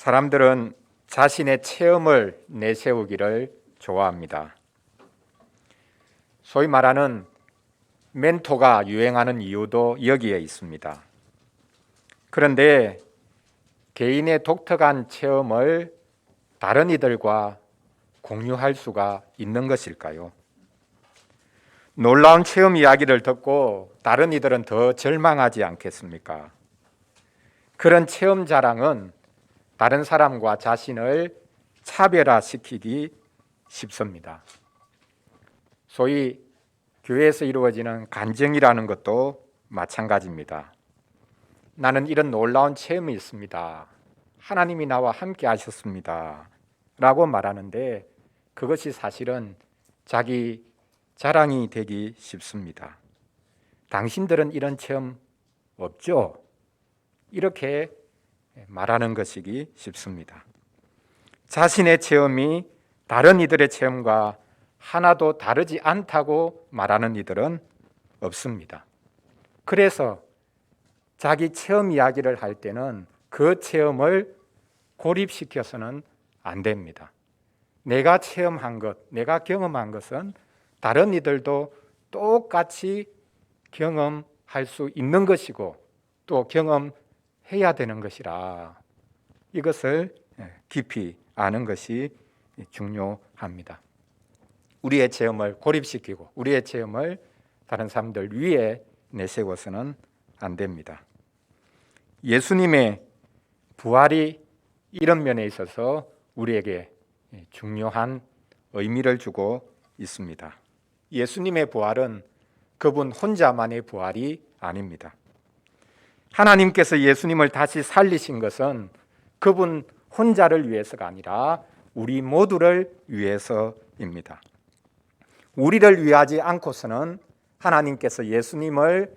사람들은 자신의 체험을 내세우기를 좋아합니다. 소위 말하는 멘토가 유행하는 이유도 여기에 있습니다. 그런데 개인의 독특한 체험을 다른 이들과 공유할 수가 있는 것일까요? 놀라운 체험 이야기를 듣고 다른 이들은 더 절망하지 않겠습니까? 그런 체험 자랑은 다른 사람과 자신을 차별화시키기 쉽습니다. 소위 교회에서 이루어지는 간증이라는 것도 마찬가지입니다. 나는 이런 놀라운 체험이 있습니다. 하나님이 나와 함께 하셨습니다. 라고 말하는데 그것이 사실은 자기 자랑이 되기 쉽습니다. 당신들은 이런 체험 없죠? 이렇게 말하는 것이기 쉽습니다. 자신의 체험이 다른 이들의 체험과 하나도 다르지 않다고 말하는 이들은 없습니다. 그래서 자기 체험 이야기를 할 때는 그 체험을 고립시켜서는 안 됩니다. 내가 체험한 것, 내가 경험한 것은 다른 이들도 똑같이 경험할 수 있는 것이고 또 경험해야 되는 것이라 이것을 깊이 아는 것이 중요합니다. 우리의 체험을 고립시키고 우리의 체험을 다른 사람들 위에 내세워서는 안 됩니다. 예수님의 부활이 이런 면에 있어서 우리에게 중요한 의미를 주고 있습니다. 예수님의 부활은 그분 혼자만의 부활이 아닙니다. 하나님께서 예수님을 다시 살리신 것은 그분 혼자를 위해서가 아니라 우리 모두를 위해서입니다. 우리를 위하지 않고서는 하나님께서 예수님을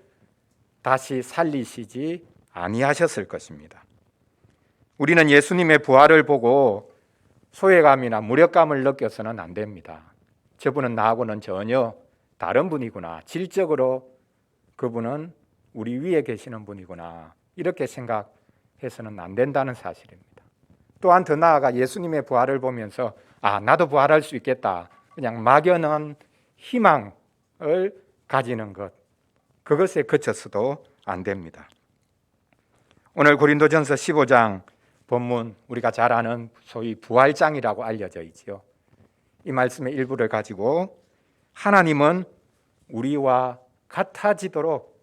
다시 살리시지 아니하셨을 것입니다. 우리는 예수님의 부활을 보고 소외감이나 무력감을 느껴서는 안 됩니다. 저분은 나하고는 전혀 다른 분이구나. 질적으로 그분은 우리 위에 계시는 분이구나. 이렇게 생각해서는 안 된다는 사실입니다. 또한 더 나아가 예수님의 부활을 보면서 나도 부활할 수 있겠다. 그냥 막연한 희망을 가지는 것, 그것에 그쳐서도 안 됩니다. 오늘 고린도전서 15장 본문 우리가 잘 아는 소위 부활장이라고 알려져 있지요. 이 말씀의 일부를 가지고 하나님은 우리와 같아지도록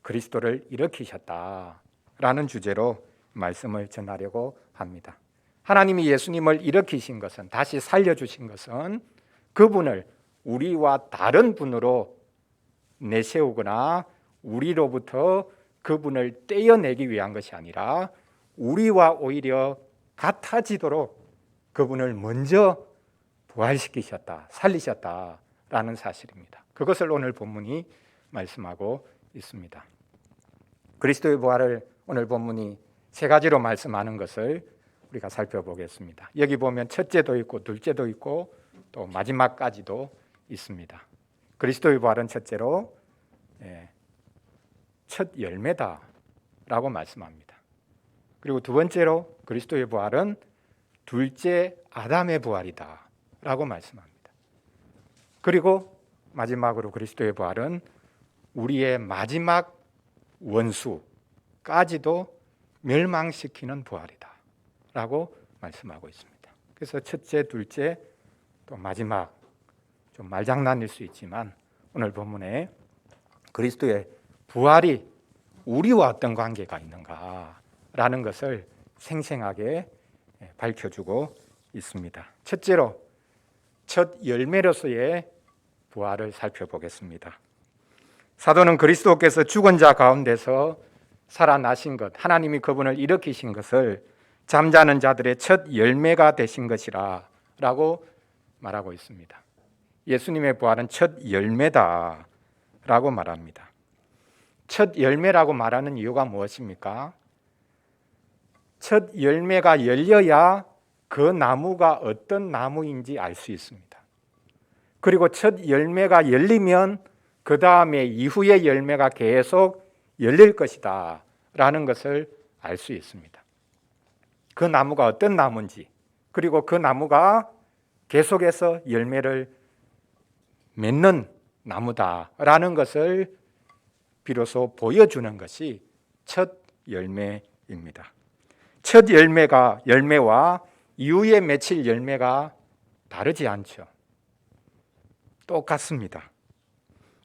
그리스도를 일으키셨다라는 주제로 말씀을 전하려고 합니다. 하나님이 예수님을 일으키신 것은, 다시 살려주신 것은 그분을 우리와 다른 분으로 내세우거나 우리로부터 그분을 떼어내기 위한 것이 아니라 우리와 오히려 같아지도록 그분을 먼저 부활시키셨다, 살리셨다라는 사실입니다. 그것을 오늘 본문이 말씀하고 있습니다. 그리스도의 부활을 오늘 본문이 세 가지로 말씀하는 것을 우리가 살펴보겠습니다. 여기 보면 첫째도 있고 둘째도 있고 또 마지막까지도 있습니다. 그리스도의 부활은 첫째로 첫 열매다라고 말씀합니다. 그리고 두 번째로 그리스도의 부활은 둘째 아담의 부활이다라고 말씀합니다. 그리고 마지막으로 그리스도의 부활은 우리의 마지막 원수까지도 멸망시키는 부활이다라고 말씀하고 있습니다. 그래서 첫째, 둘째, 또 마지막, 좀 말장난일 수 있지만 오늘 본문에 그리스도의 부활이 우리와 어떤 관계가 있는가라는 것을 생생하게 밝혀주고 있습니다. 첫째로 첫 열매로서의 부활을 살펴보겠습니다. 사도는 그리스도께서 죽은 자 가운데서 살아나신 것, 하나님이 그분을 일으키신 것을 잠자는 자들의 첫 열매가 되신 것이라 라고 말하고 있습니다. 예수님의 부활은 첫 열매다라고 말합니다. 첫 열매라고 말하는 이유가 무엇입니까? 첫 열매가 열려야 그 나무가 어떤 나무인지 알 수 있습니다. 그리고 첫 열매가 열리면 그 다음에 이후의 열매가 계속 열릴 것이다 라는 것을 알 수 있습니다. 그 나무가 어떤 나무인지, 그리고 그 나무가 계속해서 열매를 맺는 나무다라는 것을 비로소 보여주는 것이 첫 열매입니다. 첫 열매와 이후에 맺힐 열매가 다르지 않죠. 똑같습니다.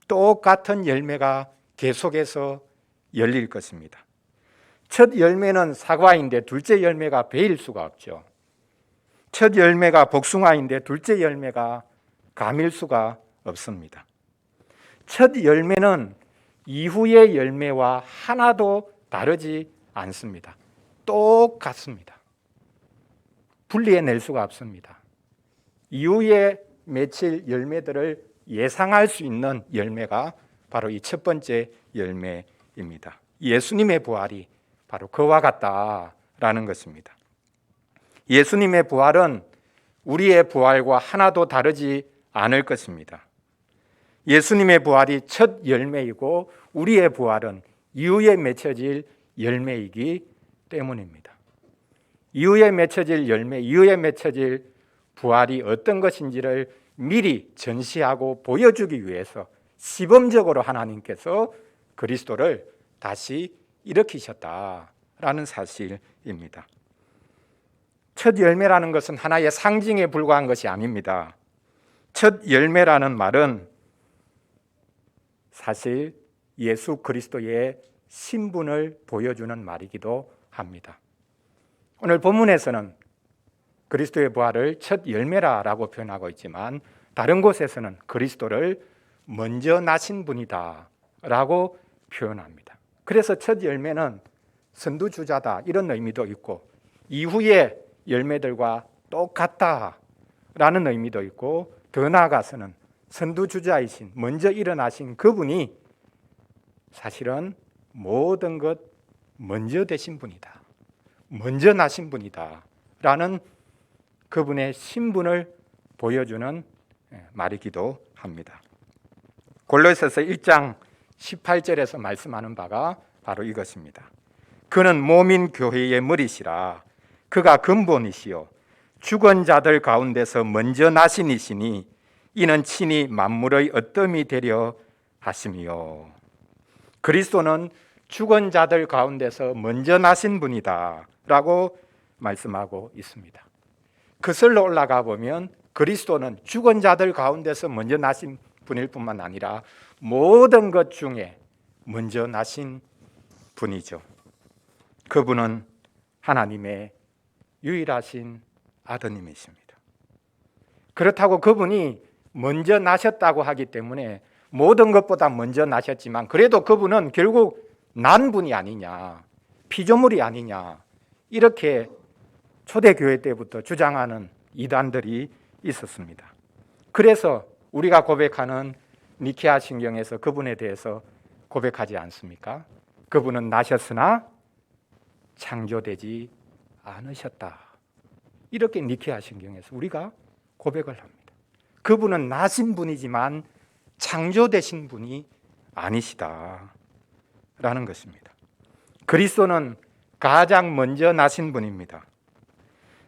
똑같은 열매가 계속해서 열릴 것입니다. 첫 열매는 사과인데 둘째 열매가 배일 수가 없죠. 첫 열매가 복숭아인데 둘째 열매가 감일 수가 없습니다. 첫 열매는 이후의 열매와 하나도 다르지 않습니다. 똑같습니다. 분리해낼 수가 없습니다. 이후에 맺힐 열매들을 예상할 수 있는 열매가 바로 이 첫 번째 열매입니다. 예수님의 부활이 바로 그와 같다라는 것입니다. 예수님의 부활은 우리의 부활과 하나도 다르지 않을 것입니다. 예수님의 부활이 첫 열매이고 우리의 부활은 이후에 맺혀질 열매이기 때문입니다. 이후에 맺혀질 열매, 이후에 맺혀질 부활이 어떤 것인지를 미리 전시하고 보여주기 위해서 시범적으로 하나님께서 그리스도를 다시 일으키셨다라는 사실입니다. 첫 열매라는 것은 하나의 상징에 불과한 것이 아닙니다. 첫 열매라는 말은 사실 예수 그리스도의 신분을 보여주는 말이기도 합니다. 오늘 본문에서는 그리스도의 부활을 첫 열매라고 표현하고 있지만 다른 곳에서는 그리스도를 먼저 나신 분이다 라고 표현합니다. 그래서 첫 열매는 선두주자다 이런 의미도 있고 이후의 열매들과 똑같다라는 의미도 있고 더 나아가서는 선두주자이신 먼저 일어나신 그분이 사실은 모든 것 먼저 되신 분이다. 먼저 나신 분이다 라는 그분의 신분을 보여주는 말이기도 합니다. 골로새서 1장 18절에서 말씀하는 바가 바로 이것입니다. 그는 몸인 교회의 머리시라. 그가 근본이시요 죽은 자들 가운데서 먼저 나신 이시니 이는 친히 만물의 어뜸이 되려 하심이요. 그리스도는 죽은 자들 가운데서 먼저 나신 분이다 라고 말씀하고 있습니다. 거슬러 올라가 보면 그리스도는 죽은 자들 가운데서 먼저 나신 분일 뿐만 아니라 모든 것 중에 먼저 나신 분이죠. 그분은 하나님의 유일하신 아드님이십니다. 그렇다고 그분이 먼저 나셨다고 하기 때문에 모든 것보다 먼저 나셨지만 그래도 그분은 결국 난 분이 아니냐, 피조물이 아니냐 이렇게 초대교회 때부터 주장하는 이단들이 있었습니다. 그래서 우리가 고백하는 니케아 신경에서 그분에 대해서 고백하지 않습니까? 그분은 나셨으나 창조되지 않으셨다. 이렇게 니케아 신경에서 우리가 고백을 합니다. 그분은 나신 분이지만 창조되신 분이 아니시다 라는 것입니다. 그리스도는 가장 먼저 나신 분입니다.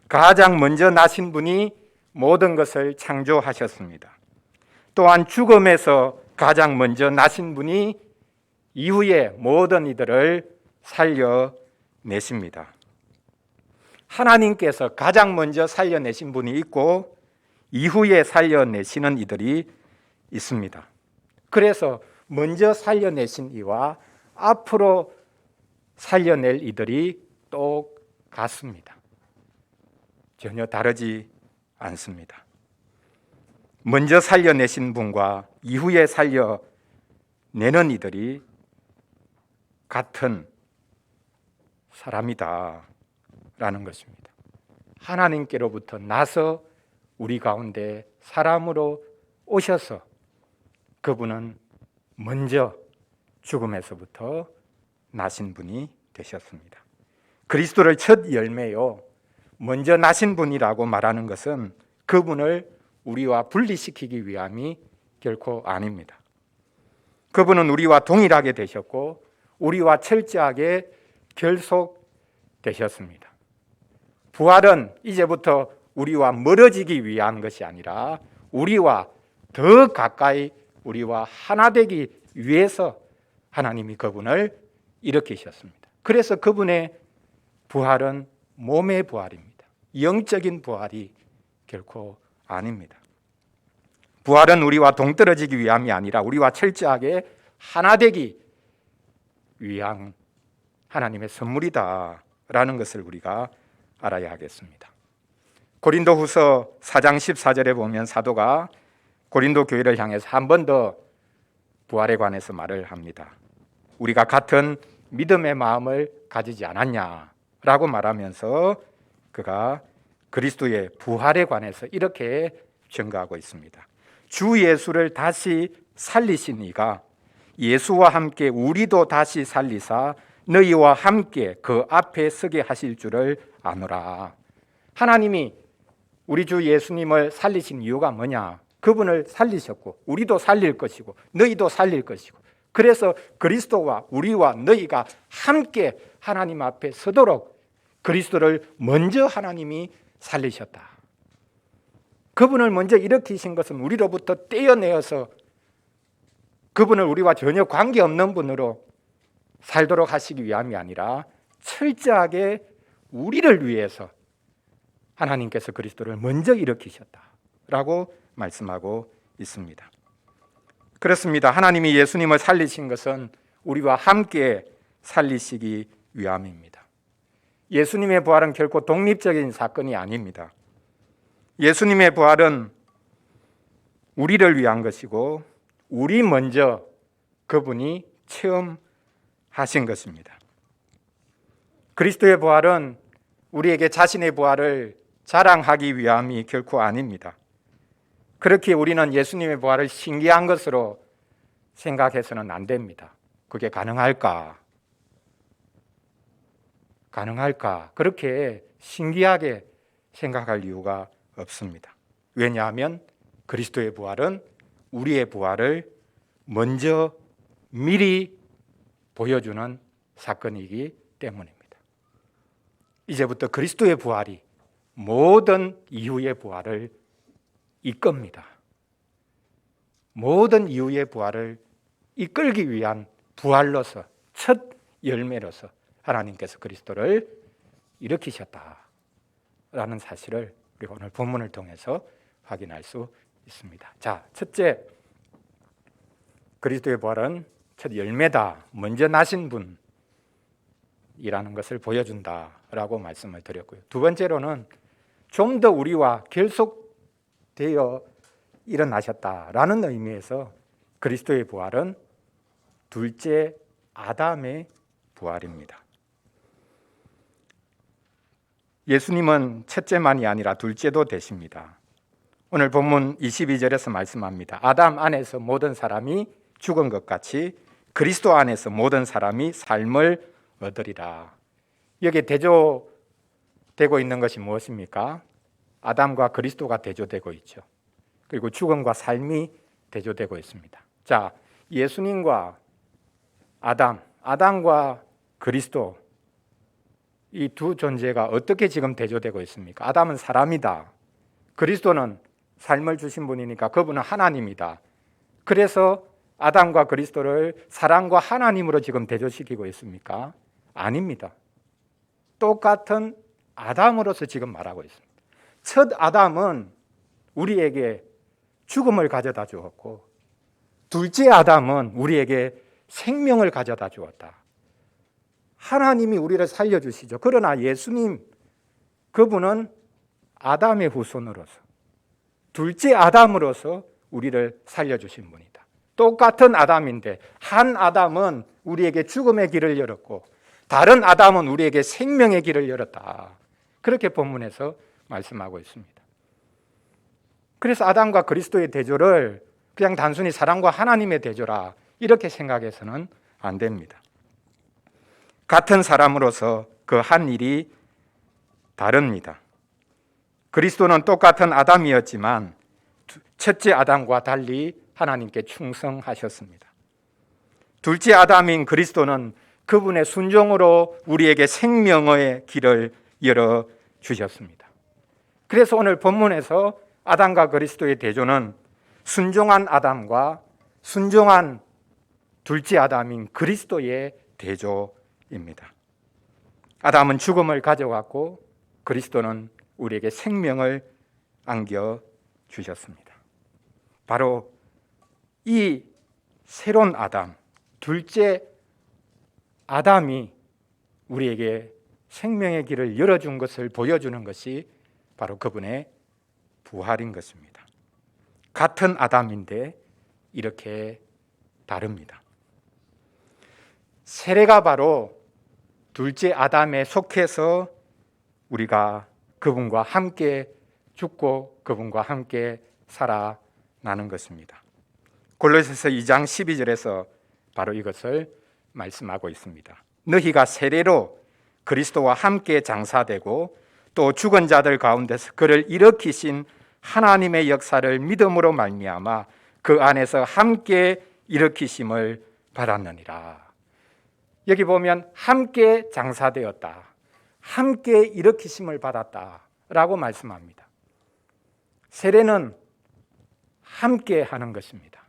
가장 먼저 나신 분이 모든 것을 창조하셨습니다. 또한 죽음에서 가장 먼저 나신 분이 이후에 모든 이들을 살려내십니다. 하나님께서 가장 먼저 살려내신 분이 있고 이후에 살려내시는 이들이 있습니다. 그래서 먼저 살려내신 이와 앞으로 살려낼 이들이 똑같습니다. 전혀 다르지 않습니다. 먼저 살려내신 분과 이후에 살려내는 이들이 같은 사람이다 라는 것입니다. 하나님께로부터 나서 우리 가운데 사람으로 오셔서 그분은 먼저 죽음에서부터 나신 분이 되셨습니다. 그리스도를 첫 열매요 먼저 나신 분이라고 말하는 것은 그분을 우리와 분리시키기 위함이 결코 아닙니다. 그분은 우리와 동일하게 되셨고 우리와 철저하게 결속되셨습니다. 부활은 이제부터 우리와 멀어지기 위한 것이 아니라 우리와 더 가까이 우리와 하나 되기 위해서 하나님이 그분을 일으키셨습니다. 그래서 그분의 부활은 몸의 부활입니다. 영적인 부활이 결코 아닙니다. 부활은 우리와 동떨어지기 위함이 아니라 우리와 철저하게 하나 되기 위한 하나님의 선물이다라는 것을 우리가 알아야 하겠습니다. 고린도후서 4장 14절에 보면 사도가 고린도 교회를 향해서 한 번 더 부활에 관해서 말을 합니다. 우리가 같은 믿음의 마음을 가지지 않았냐라고 말하면서 그가 그리스도의 부활에 관해서 이렇게 증거하고 있습니다. 주 예수를 다시 살리신 이가 예수와 함께 우리도 다시 살리사 너희와 함께 그 앞에 서게 하실 줄을 아노라. 하나님이 우리 주 예수님을 살리신 이유가 뭐냐? 그분을 살리셨고 우리도 살릴 것이고 너희도 살릴 것이고, 그래서 그리스도와 우리와 너희가 함께 하나님 앞에 서도록 그리스도를 먼저 하나님이 살리셨다. 그분을 먼저 일으키신 것은 우리로부터 떼어내어서 그분을 우리와 전혀 관계없는 분으로 살도록 하시기 위함이 아니라 철저하게 우리를 위해서 하나님께서 그리스도를 먼저 일으키셨다라고 말씀하고 있습니다. 그렇습니다. 하나님이 예수님을 살리신 것은 우리와 함께 살리시기 위함입니다. 예수님의 부활은 결코 독립적인 사건이 아닙니다. 예수님의 부활은 우리를 위한 것이고 우리 먼저 그분이 체험하신 것입니다. 그리스도의 부활은 우리에게 자신의 부활을 자랑하기 위함이 결코 아닙니다. 그렇게 우리는 예수님의 부활을 신기한 것으로 생각해서는 안 됩니다. 그게 가능할까? 그렇게 신기하게 생각할 이유가 없습니다. 왜냐하면 그리스도의 부활은 우리의 부활을 먼저 미리 보여주는 사건이기 때문입니다. 이제부터 그리스도의 부활이 모든 이후의 부활을 이끕니다. 모든 이후의 부활을 이끌기 위한 부활로서, 첫 열매로서 하나님께서 그리스도를 일으키셨다라는 사실을 우리가 오늘 본문을 통해서 확인할 수 있습니다. 자, 첫째, 그리스도의 부활은 첫 열매다, 먼저 나신 분이라는 것을 보여준다라고 말씀을 드렸고요. 두 번째로는 좀 더 우리와 결속되어 일어나셨다라는 의미에서 그리스도의 부활은 둘째 아담의 부활입니다. 예수님은 첫째만이 아니라 둘째도 되십니다. 오늘 본문 22절에서 말씀합니다. 아담 안에서 모든 사람이 죽은 것 같이 그리스도 안에서 모든 사람이 삶을 얻으리라. 여기에 대조되고 있는 것이 무엇입니까? 아담과 그리스도가 대조되고 있죠. 그리고 죽음과 삶이 대조되고 있습니다. 자, 예수님과 아담과 그리스도, 이 두 존재가 어떻게 지금 대조되고 있습니까? 아담은 사람이다. 그리스도는 삶을 주신 분이니까 그분은 하나님이다. 그래서 아담과 그리스도를 사랑과 하나님으로 지금 대조시키고 있습니까? 아닙니다. 똑같은 아담으로서 지금 말하고 있습니다. 첫 아담은 우리에게 죽음을 가져다 주었고, 둘째 아담은 우리에게 생명을 가져다 주었다. 하나님이 우리를 살려주시죠. 그러나 예수님, 그분은 아담의 후손으로서, 둘째 아담으로서 우리를 살려주신 분이다. 똑같은 아담인데 한 아담은 우리에게 죽음의 길을 열었고 다른 아담은 우리에게 생명의 길을 열었다. 그렇게 본문에서 말씀하고 있습니다. 그래서 아담과 그리스도의 대조를 그냥 단순히 사랑과 하나님의 대조라 이렇게 생각해서는 안 됩니다. 같은 사람으로서 그 한 일이 다릅니다. 그리스도는 똑같은 아담이었지만 첫째 아담과 달리 하나님께 충성하셨습니다. 둘째 아담인 그리스도는 그분의 순종으로 우리에게 생명의 길을 열어 주셨습니다. 그래서 오늘 본문에서 아담과 그리스도의 대조는 순종한 아담과 순종한 둘째 아담인 그리스도의 대조입니다. 아담은 죽음을 가져왔고 그리스도는 우리에게 생명을 안겨주셨습니다. 바로 이 새로운 아담, 둘째 아담이 우리에게 생명의 길을 열어준 것을 보여주는 것이 바로 그분의 부활인 것입니다. 같은 아담인데 이렇게 다릅니다. 세례가 바로 둘째 아담에 속해서 우리가 그분과 함께 죽고 그분과 함께 살아나는 것입니다. 골로새서 2장 12절에서 바로 이것을 말씀하고 있습니다. 너희가 세례로 그리스도와 함께 장사되고 또 죽은 자들 가운데서 그를 일으키신 하나님의 역사를 믿음으로 말미암아 그 안에서 함께 일으키심을 받았느니라. 여기 보면 함께 장사되었다, 함께 일으키심을 받았다라고 말씀합니다. 세례는 함께 하는 것입니다.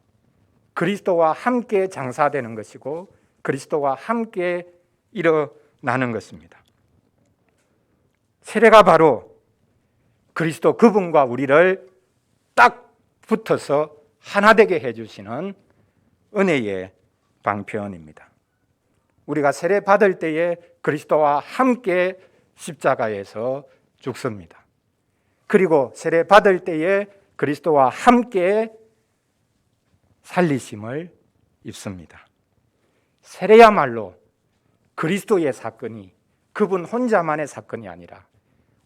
그리스도와 함께 장사되는 것이고 그리스도와 함께 일어나는 것입니다. 세례가 바로 그리스도 그분과 우리를 딱 붙어서 하나 되게 해주시는 은혜의 방편입니다. 우리가 세례 받을 때에 그리스도와 함께 십자가에서 죽습니다. 그리고 세례 받을 때에 그리스도와 함께 살리심을 입습니다. 세례야말로 그리스도의 사건이 그분 혼자만의 사건이 아니라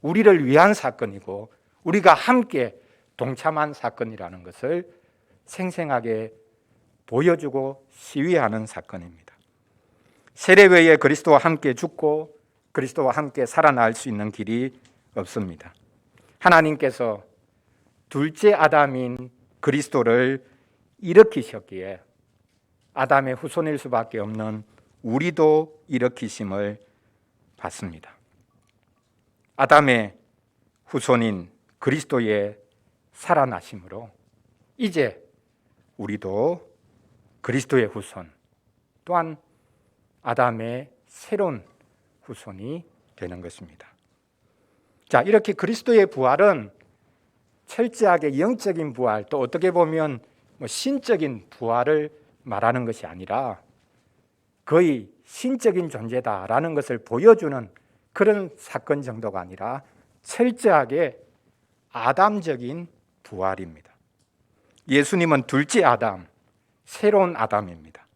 우리를 위한 사건이고 우리가 함께 동참한 사건이라는 것을 생생하게 보여주고 시위하는 사건입니다. 세례 외에 그리스도와 함께 죽고 그리스도와 함께 살아날 수 있는 길이 없습니다. 하나님께서 둘째 아담인 그리스도를 일으키셨기에 아담의 후손일 수밖에 없는 우리도 일으키심을 받습니다. 아담의 후손인 그리스도의 살아나심으로 이제 우리도 그리스도의 후손 또한 아담의 새로운 후손이 되는 것입니다. 자, 이렇게 그리스도의 부활은 철저하게 영적인 부활, 또 어떻게 보면 신적인 부활을 말하는 것이 아니라 거의 신적인 존재다라는 것을 보여주는 그런 사건 정도가 아니라 철저하게 아담적인 부활입니다. 예수님은 둘째 아담, 새로운 아담입니다.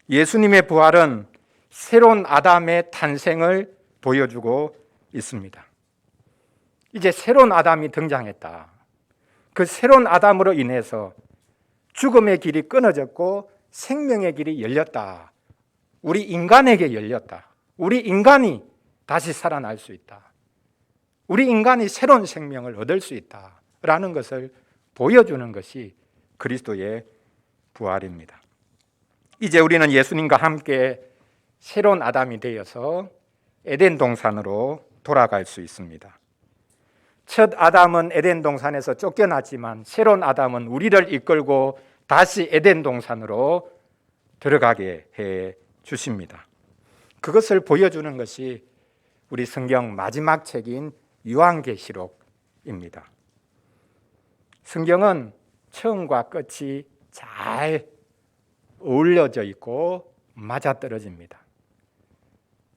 예수님의 부활은 새로운 아담의 탄생을 보여주고 있습니다. 이제 새로운 아담이 등장했다. 그 새로운 아담으로 인해서 죽음의 길이 끊어졌고 생명의 길이 열렸다. 우리 인간에게 열렸다. 우리 인간이 다시 살아날 수 있다. 우리 인간이 새로운 생명을 얻을 수 있다라는 것을 보여주는 것이 그리스도의 부활입니다. 이제 우리는 예수님과 함께 새로운 아담이 되어서 에덴 동산으로 돌아갈 수 있습니다. 첫 아담은 에덴 동산에서 쫓겨났지만 새로운 아담은 우리를 이끌고 다시 에덴 동산으로 들어가게 해 주십니다. 그것을 보여주는 것이 우리 성경 마지막 책인 요한계시록입니다. 성경은 처음과 끝이 잘 어울려져 있고 맞아떨어집니다.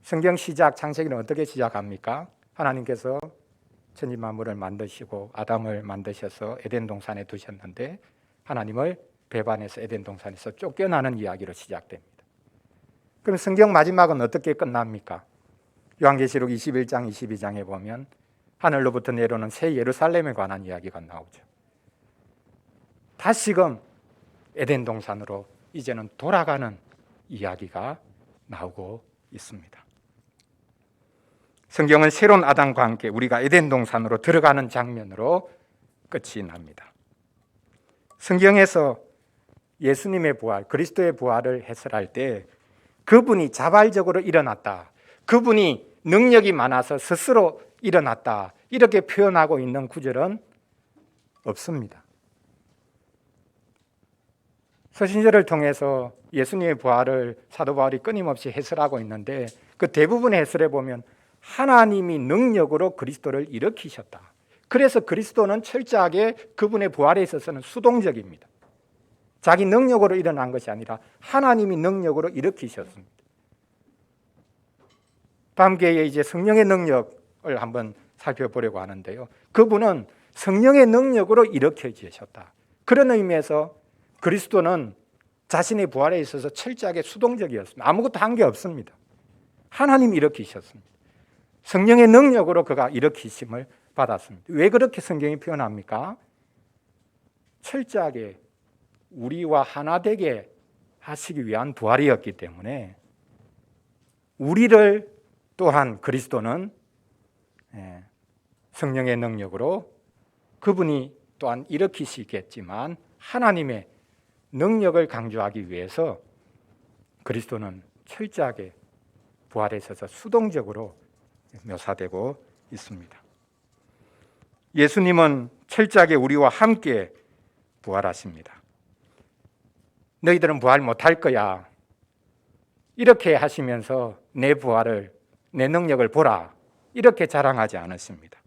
성경 시작 창세기는 어떻게 시작합니까? 하나님께서 천지 만물을 만드시고 아담을 만드셔서 에덴 동산에 두셨는데 하나님을 배반해서 에덴 동산에서 쫓겨나는 이야기로 시작됩니다. 그럼 성경 마지막은 어떻게 끝납니까? 요한계시록 21장 22장에 보면 하늘로부터 내려오는 새 예루살렘에 관한 이야기가 나오죠. 다시금 에덴 동산으로 이제는 돌아가는 이야기가 나오고 있습니다. 성경은 새로운 아담과 함께 우리가 에덴 동산으로 들어가는 장면으로 끝이 납니다. 성경에서 예수님의 부활, 그리스도의 부활을 해설할 때 그분이 자발적으로 일어났다. 그분이 능력이 많아서 스스로 일어났다 이렇게 표현하고 있는 구절은 없습니다. 서신서를 통해서 예수님의 부활을 사도 바울이 끊임없이 해설하고 있는데 그 대부분의 해설에 보면 하나님이 능력으로 그리스도를 일으키셨다. 그래서 그리스도는 철저하게 그분의 부활에 있어서는 수동적입니다. 자기 능력으로 일어난 것이 아니라 하나님이 능력으로 일으키셨습니다. 다음 기회에 이제 성령의 능력을 한번 살펴보려고 하는데요. 그분은 성령의 능력으로 일으켜지셨다. 그런 의미에서 그리스도는 자신의 부활에 있어서 철저하게 수동적이었습니다. 아무것도 한 게 없습니다. 하나님이 일으키셨습니다. 성령의 능력으로 그가 일으키심을 받았습니다. 왜 그렇게 성경이 표현합니까? 철저하게 우리와 하나 되게 하시기 위한 부활이었기 때문에 우리를 또한 그리스도는 성령의 능력으로 그분이 또한 일으키시겠지만 하나님의 능력을 강조하기 위해서 그리스도는 철저하게 부활에 있어서 수동적으로 묘사되고 있습니다. 예수님은 철저하게 우리와 함께 부활하십니다. 너희들은 부활 못할 거야. 이렇게 하시면서 내 부활을, 내 능력을 보라. 이렇게 자랑하지 않으십니다.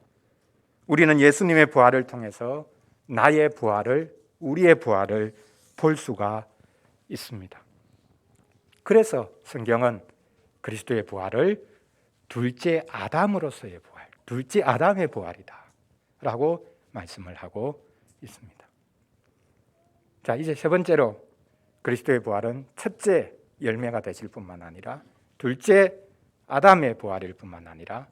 우리는 예수님의 부활을 통해서 나의 부활을, 우리의 부활을 볼 수가 있습니다. 그래서 성경은 그리스도의 부활을 둘째 아담으로서의 부활, 둘째 아담의 부활이다 라고 말씀을 하고 있습니다. 자, 이제 세 번째로 그리스도의 부활은 첫째 열매가 되실 뿐만 아니라 둘째 아담의 부활일 뿐만 아니라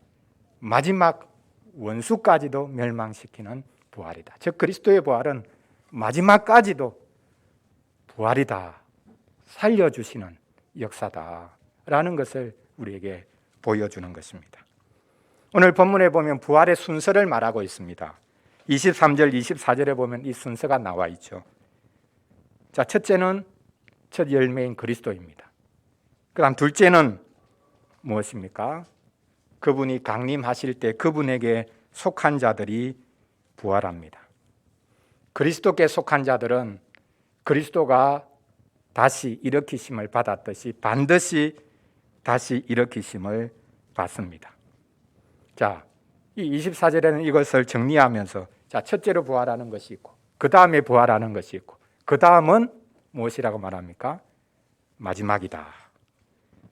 마지막 원수까지도 멸망시키는 부활이다. 즉 그리스도의 부활은 마지막까지도 부활이다, 살려주시는 역사다라는 것을 우리에게 보여주는 것입니다. 오늘 본문에 보면 부활의 순서를 말하고 있습니다. 23절, 24절에 보면 이 순서가 나와 있죠. 자, 첫째는 첫 열매인 그리스도입니다. 그 다음 둘째는 무엇입니까? 그분이 강림하실 때 그분에게 속한 자들이 부활합니다. 그리스도께 속한 자들은 그리스도가 다시 일으키심을 받았듯이 반드시 다시 일으키심을 받습니다. 자, 이 24절에는 이것을 정리하면서 자, 첫째로 부활하는 것이 있고 그 다음에 부활하는 것이 있고 그 다음은 무엇이라고 말합니까? 마지막이다.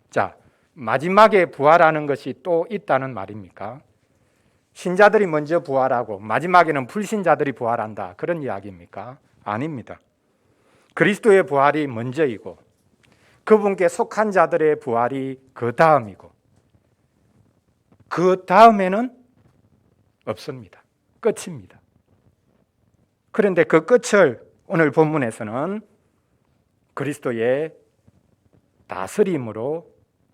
자, 마지막에 부활하는 것이 또 있다는 말입니까? 신자들이 먼저 부활하고 마지막에는 불신자들이 부활한다. 그런 이야기입니까? 아닙니다. 그리스도의 부활이 먼저이고 그분께 속한 자들의 부활이 그 다음이고 그 다음에는 없습니다. 끝입니다. 그런데 그 끝을 오늘 본문에서는 그리스도의 다스림으로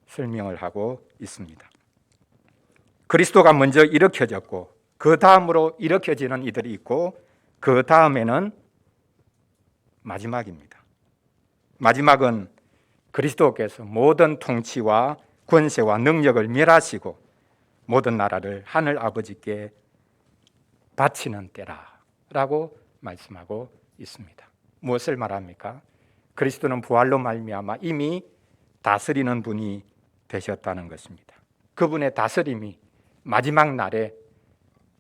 설명을 하고 있습니다. 그리스도가 먼저 일으켜졌고 그 다음으로 일으켜지는 이들이 있고 그 다음에는 마지막입니다. 마지막은 그리스도께서 모든 통치와 권세와 능력을 멸하시고 모든 나라를 하늘 아버지께 바치는 때라라고 말씀하고 있습니다. 무엇을 말합니까? 그리스도는 부활로 말미암아 이미 다스리는 분이 되셨다는 것입니다. 그분의 다스림이 마지막 날에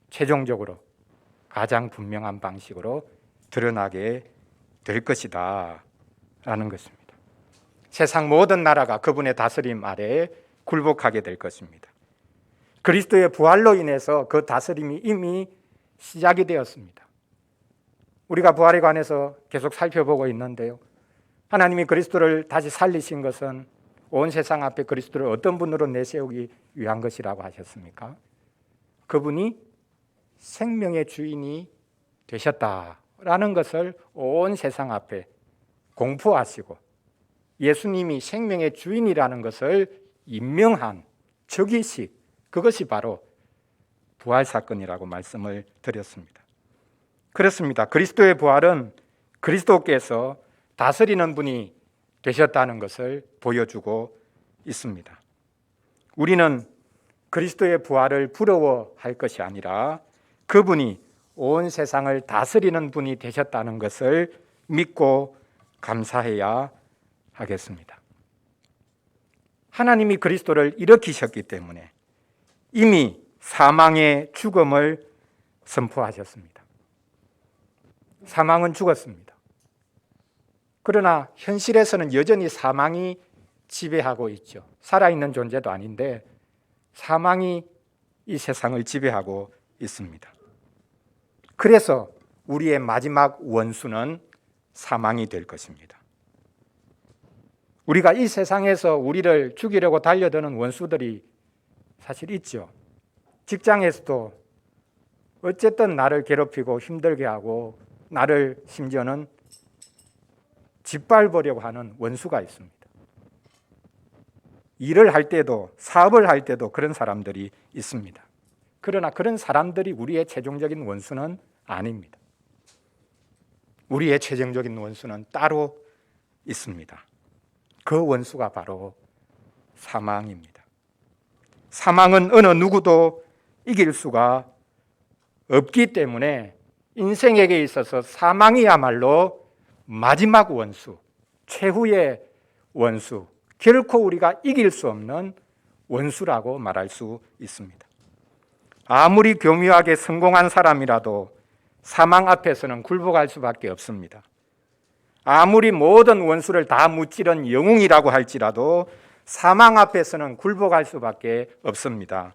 최종적으로 가장 분명한 방식으로 드러나게 될 것이다 라는 것입니다. 세상 모든 나라가 그분의 다스림 아래에 굴복하게 될 것입니다. 그리스도의 부활로 인해서 그 다스림이 이미 시작이 되었습니다. 우리가 부활에 관해서 계속 살펴보고 있는데요. 하나님이 그리스도를 다시 살리신 것은 온 세상 앞에 그리스도를 어떤 분으로 내세우기 위한 것이라고 하셨습니까? 그분이 생명의 주인이 되셨다라는 것을 온 세상 앞에 공포하시고 예수님이 생명의 주인이라는 것을 임명한 즉위식, 그것이 바로 부활 사건이라고 말씀을 드렸습니다. 그렇습니다. 그리스도의 부활은 그리스도께서 다스리는 분이 되셨다는 것을 보여주고 있습니다. 우리는 그리스도의 부활을 부러워할 것이 아니라 그분이 온 세상을 다스리는 분이 되셨다는 것을 믿고 감사해야 하겠습니다. 하나님이 그리스도를 일으키셨기 때문에 이미 사망의 죽음을 선포하셨습니다. 사망은 죽었습니다. 그러나 현실에서는 여전히 사망이 지배하고 있죠. 살아있는 존재도 아닌데 사망이 이 세상을 지배하고 있습니다. 그래서 우리의 마지막 원수는 사망이 될 것입니다. 우리가 이 세상에서 우리를 죽이려고 달려드는 원수들이 사실 있죠. 직장에서도 어쨌든 나를 괴롭히고 힘들게 하고 나를 심지어는 짓밟으려고 하는 원수가 있습니다. 일을 할 때도 사업을 할 때도 그런 사람들이 있습니다. 그러나 그런 사람들이 우리의 최종적인 원수는 아닙니다. 우리의 최종적인 원수는 따로 있습니다. 그 원수가 바로 사망입니다. 사망은 어느 누구도 이길 수가 없기 때문에 인생에게 있어서 사망이야말로 마지막 원수, 최후의 원수, 결코 우리가 이길 수 없는 원수라고 말할 수 있습니다. 아무리 교묘하게 성공한 사람이라도 사망 앞에서는 굴복할 수밖에 없습니다. 아무리 모든 원수를 다 무찌른 영웅이라고 할지라도 사망 앞에서는 굴복할 수밖에 없습니다.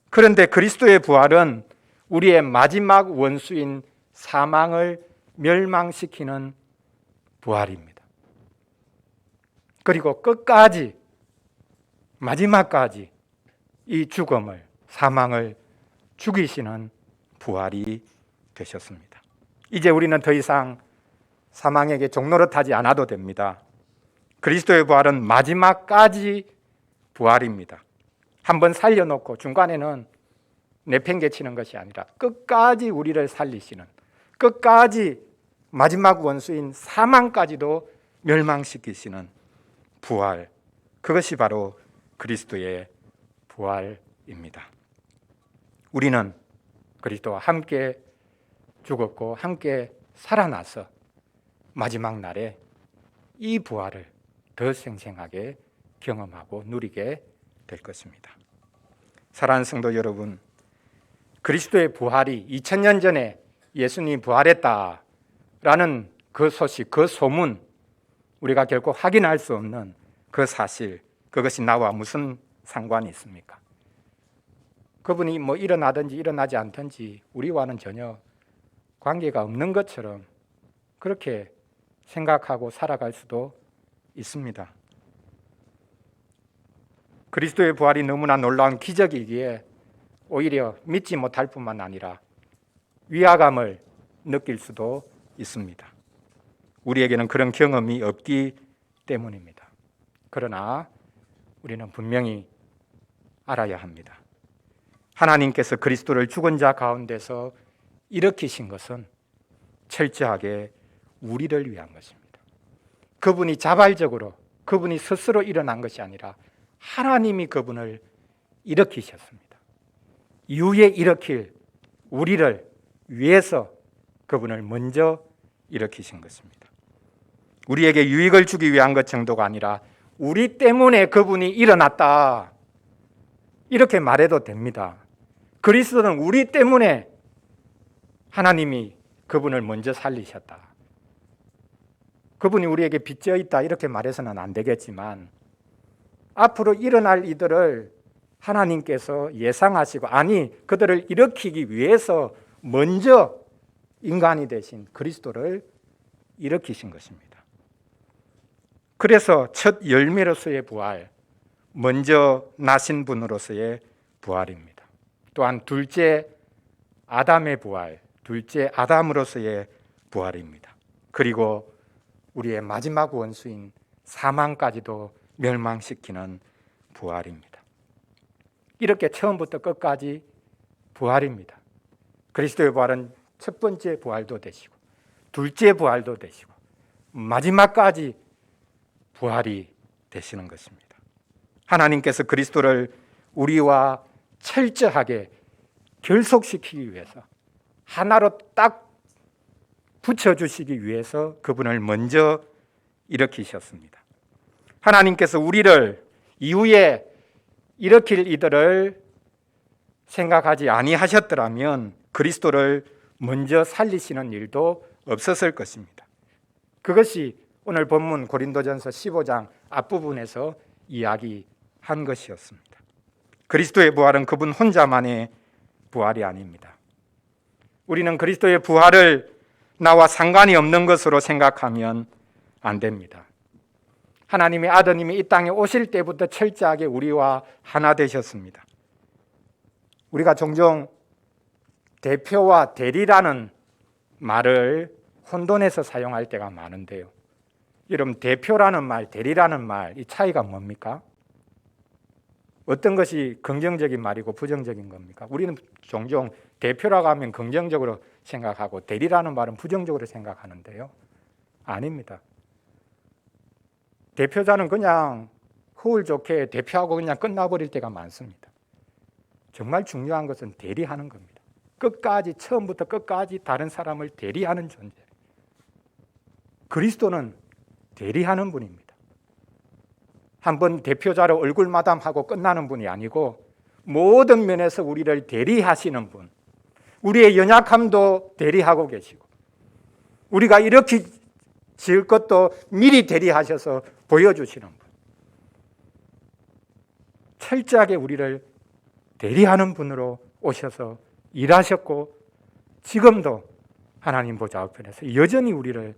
그런데 그리스도의 부활은 우리의 마지막 원수인 사망을 멸망시키는 부활입니다. 그리고 끝까지 마지막까지 이 죽음을, 사망을 죽이시는 부활이 되셨습니다. 이제 우리는 더 이상 사망에게 종노릇하지 않아도 됩니다. 그리스도의 부활은 마지막까지 부활입니다. 한번 살려놓고 중간에는 내팽개치는 것이 아니라 끝까지 우리를 살리시는, 끝까지 마지막 원수인 사망까지도 멸망시키시는 부활, 그것이 바로 그리스도의 부활입니다. 우리는 그리스도와 함께 죽었고 함께 살아나서 마지막 날에 이 부활을 더 생생하게 경험하고 누리게 될 것입니다. 사랑하는 성도 여러분, 그리스도의 부활이 2000년 전에 예수님이 부활했다라는 그 소식, 그 소문, 우리가 결코 확인할 수 없는 그 사실, 그것이 나와 무슨 상관이 있습니까? 그분이 뭐 일어나든지 일어나지 않든지 우리와는 전혀 관계가 없는 것처럼 그렇게 생각하고 살아갈 수도 있습니다. 그리스도의 부활이 너무나 놀라운 기적이기에 오히려 믿지 못할 뿐만 아니라 위화감을 느낄 수도 있습니다. 우리에게는 그런 경험이 없기 때문입니다. 그러나 우리는 분명히 알아야 합니다. 하나님께서 그리스도를 죽은 자 가운데서 일으키신 것은 철저하게 우리를 위한 것입니다. 그분이 자발적으로, 그분이 스스로 일어난 것이 아니라 하나님이 그분을 일으키셨습니다. 이후에 일으킬 우리를 위해서 그분을 먼저 일으키신 것입니다. 우리에게 유익을 주기 위한 것 정도가 아니라 우리 때문에 그분이 일어났다, 이렇게 말해도 됩니다. 그리스도는 우리 때문에 하나님이 그분을 먼저 살리셨다. 그분이 우리에게 빚져 있다, 이렇게 말해서는 안 되겠지만 앞으로 일어날 이들을 하나님께서 예상하시고, 아니 그들을 일으키기 위해서 먼저 인간이 되신 그리스도를 일으키신 것입니다. 그래서 첫 열매로서의 부활, 먼저 나신 분으로서의 부활입니다. 또한 둘째 아담의 부활, 둘째 아담으로서의 부활입니다. 그리고 우리의 마지막 원수인 사망까지도 멸망시키는 부활입니다. 이렇게 처음부터 끝까지 부활입니다. 그리스도의 부활은 첫 번째 부활도 되시고 둘째 부활도 되시고 마지막까지 부활이 되시는 것입니다. 하나님께서 그리스도를 우리와 철저하게 결속시키기 위해서, 하나로 딱 붙여주시기 위해서 그분을 먼저 일으키셨습니다. 하나님께서 우리를 이후에 일으킬 이들을 생각하지 아니하셨더라면 그리스도를 먼저 살리시는 일도 없었을 것입니다. 그것이 오늘 본문 고린도전서 15장 앞부분에서 이야기한 것이었습니다. 그리스도의 부활은 그분 혼자만의 부활이 아닙니다. 우리는 그리스도의 부활을 나와 상관이 없는 것으로 생각하면 안 됩니다. 하나님의 아드님이 이 땅에 오실 때부터 철저하게 우리와 하나 되셨습니다. 우리가 종종 대표와 대리라는 말을 혼돈해서 사용할 때가 많은데요. 여러분, 대표라는 말, 대리라는 말, 이 차이가 뭡니까? 어떤 것이 긍정적인 말이고 부정적인 겁니까? 우리는 종종 대표라고 하면 긍정적으로 생각하고 대리라는 말은 부정적으로 생각하는데요. 아닙니다. 대표자는 그냥 허울 좋게 대표하고 그냥 끝나버릴 때가 많습니다. 정말 중요한 것은 대리하는 겁니다. 끝까지, 처음부터 끝까지 다른 사람을 대리하는 존재. 그리스도는 대리하는 분입니다. 한번 대표자로 얼굴 마담하고 끝나는 분이 아니고 모든 면에서 우리를 대리하시는 분, 우리의 연약함도 대리하고 계시고 우리가 이렇게 지을 것도 미리 대리하셔서 보여주시는 분, 철저하게 우리를 대리하는 분으로 오셔서 일하셨고 지금도 하나님 보좌 우편에서 여전히 우리를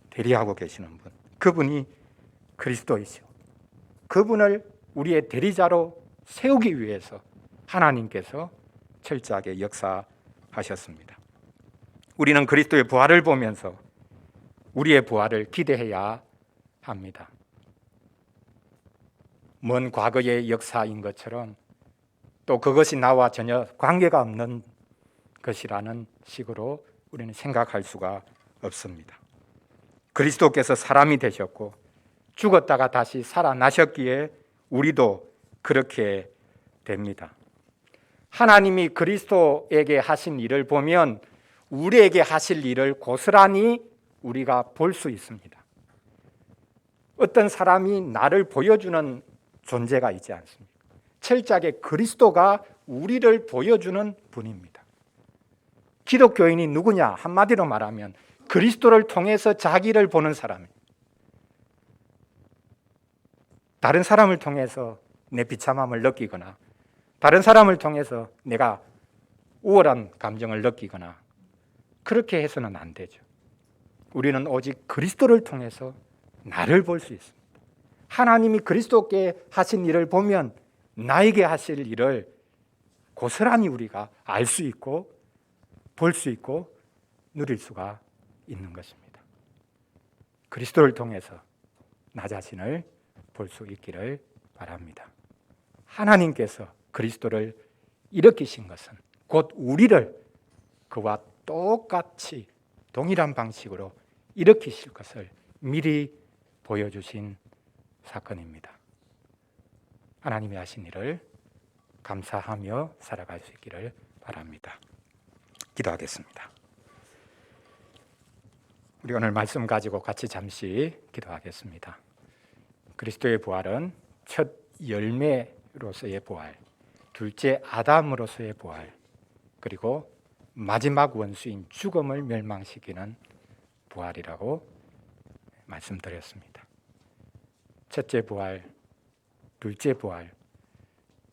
대리하고 계시는 분, 그분이 그리스도이시오. 그분을 우리의 대리자로 세우기 위해서 하나님께서 철저하게 역사하셨습니다. 우리는 그리스도의 부활을 보면서 우리의 부활을 기대해야 합니다. 먼 과거의 역사인 것처럼 또 그것이 나와 전혀 관계가 없는 것이라는 식으로 우리는 생각할 수가 없습니다. 그리스도께서 사람이 되셨고 죽었다가 다시 살아나셨기에 우리도 그렇게 됩니다. 하나님이 그리스도에게 하신 일을 보면 우리에게 하실 일을 고스란히 우리가 볼 수 있습니다. 어떤 사람이 나를 보여주는 존재가 있지 않습니까? 철저하게 그리스도가 우리를 보여주는 분입니다. 기독교인이 누구냐? 한마디로 말하면 그리스도를 통해서 자기를 보는 사람입니다. 다른 사람을 통해서 내 비참함을 느끼거나 다른 사람을 통해서 내가 우월한 감정을 느끼거나 그렇게 해서는 안 되죠. 우리는 오직 그리스도를 통해서 나를 볼 수 있습니다. 하나님이 그리스도께 하신 일을 보면 나에게 하실 일을 고스란히 우리가 알 수 있고 볼 수 있고 누릴 수가 있는 것입니다. 그리스도를 통해서 나 자신을 볼 수 있기를 바랍니다. 하나님께서 그리스도를 일으키신 것은 곧 우리를 그와 똑같이 동일한 방식으로 일으키실 것을 미리 보여주신 사건입니다. 하나님이 하신 일을 감사하며 살아갈 수 있기를 바랍니다. 기도하겠습니다. 우리 오늘 말씀 가지고 같이 잠시 기도하겠습니다. 그리스도의 부활은 첫 열매로서의 부활, 둘째 아담으로서의 부활, 그리고 마지막 원수인 죽음을 멸망시키는 부활이라고 말씀드렸습니다. 첫째 부활, 둘째 부활,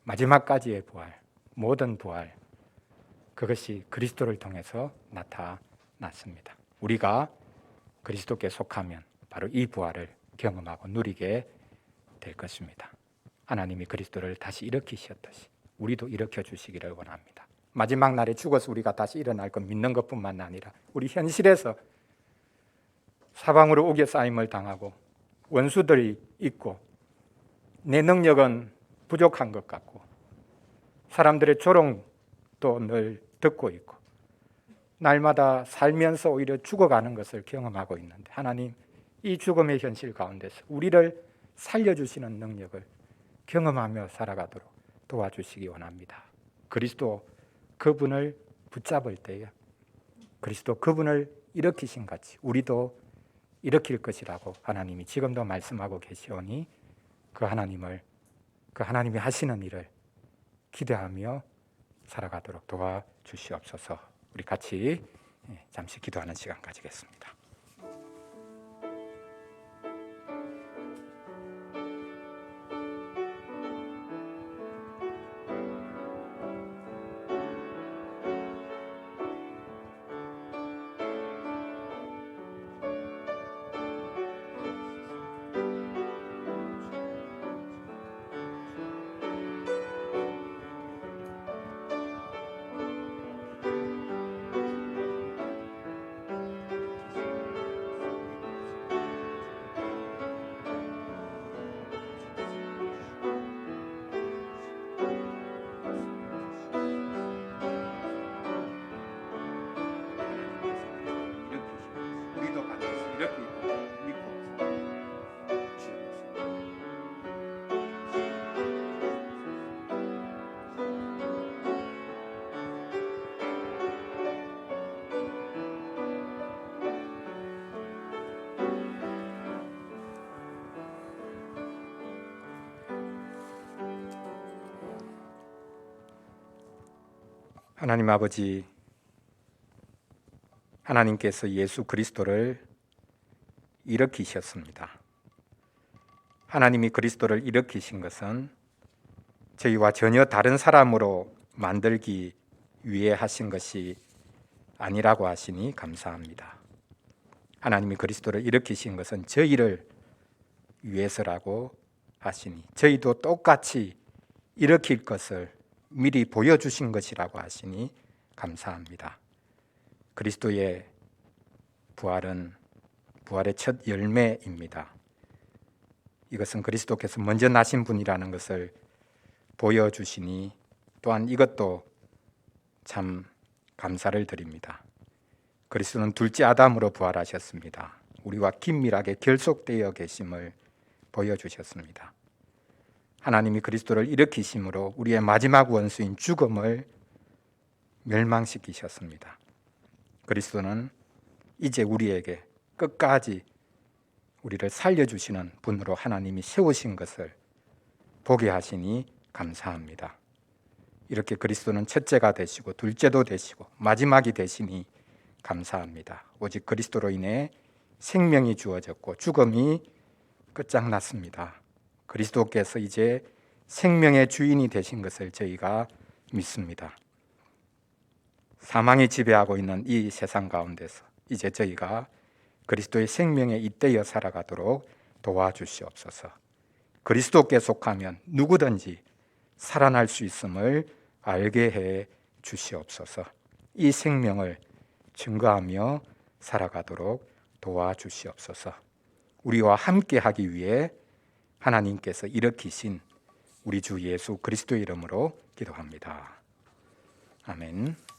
마지막까지의 부활, 모든 부활, 그것이 그리스도를 통해서 나타났습니다. 우리가 그리스도께 속하면 바로 이 부활을 경험하고 누리게 될 것입니다. 하나님이 그리스도를 다시 일으키셨듯이 우리도 일으켜 주시기를 원합니다. 마지막 날에 죽어서 우리가 다시 일어날 것 믿는 것뿐만 아니라 우리 현실에서 사방으로 우겨싸임을 당하고 원수들이 있고 내 능력은 부족한 것 같고 사람들의 조롱도 늘 듣고 있고 날마다 살면서 오히려 죽어가는 것을 경험하고 있는데 하나님, 이 죽음의 현실 가운데서 우리를 살려주시는 능력을 경험하며 살아가도록 도와주시기 원합니다. 그리스도 그분을 붙잡을 때에 그리스도 그분을 일으키신 같이 우리도 일으킬 것이라고 하나님이 지금도 말씀하고 계시오니 그 하나님이 하시는 일을 기대하며 살아가도록 도와주시옵소서. 우리 같이 잠시 기도하는 시간 가지겠습니다. 우리도 반드시 이렇게 믿고 하나님 아버지, 하나님께서 예수 그리스도를 일으키셨습니다. 하나님이 그리스도를 일으키신 것은 저희와 전혀 다른 사람으로 만들기 위해 하신 것이 아니라고 하시니 감사합니다. 하나님이 그리스도를 일으키신 것은 저희를 위해서라고 하시니 저희도 똑같이 일으킬 것을 미리 보여주신 것이라고 하시니 감사합니다. 그리스도의 부활은 부활의 첫 열매입니다. 이것은 그리스도께서 먼저 나신 분이라는 것을 보여주시니 또한 이것도 참 감사를 드립니다. 그리스도는 둘째 아담으로 부활하셨습니다. 우리와 긴밀하게 결속되어 계심을 보여주셨습니다. 하나님이 그리스도를 일으키심으로 우리의 마지막 원수인 죽음을 멸망시키셨습니다. 그리스도는 이제 우리에게 끝까지 우리를 살려주시는 분으로 하나님이 세우신 것을 보게 하시니 감사합니다. 이렇게 그리스도는 첫째가 되시고 둘째도 되시고 마지막이 되시니 감사합니다. 오직 그리스도로 인해 생명이 주어졌고 죽음이 끝장났습니다. 그리스도께서 이제 생명의 주인이 되신 것을 저희가 믿습니다. 사망이 지배하고 있는 이 세상 가운데서 이제 저희가 그리스도의 생명에 잇대어 살아가도록 도와주시옵소서. 그리스도께 속하면 누구든지 살아날 수 있음을 알게 해 주시옵소서. 이 생명을 증거하며 살아가도록 도와주시옵소서. 우리와 함께 하기 위해 하나님께서 일으키신 우리 주 예수 그리스도의 이름으로 기도합니다. 아멘.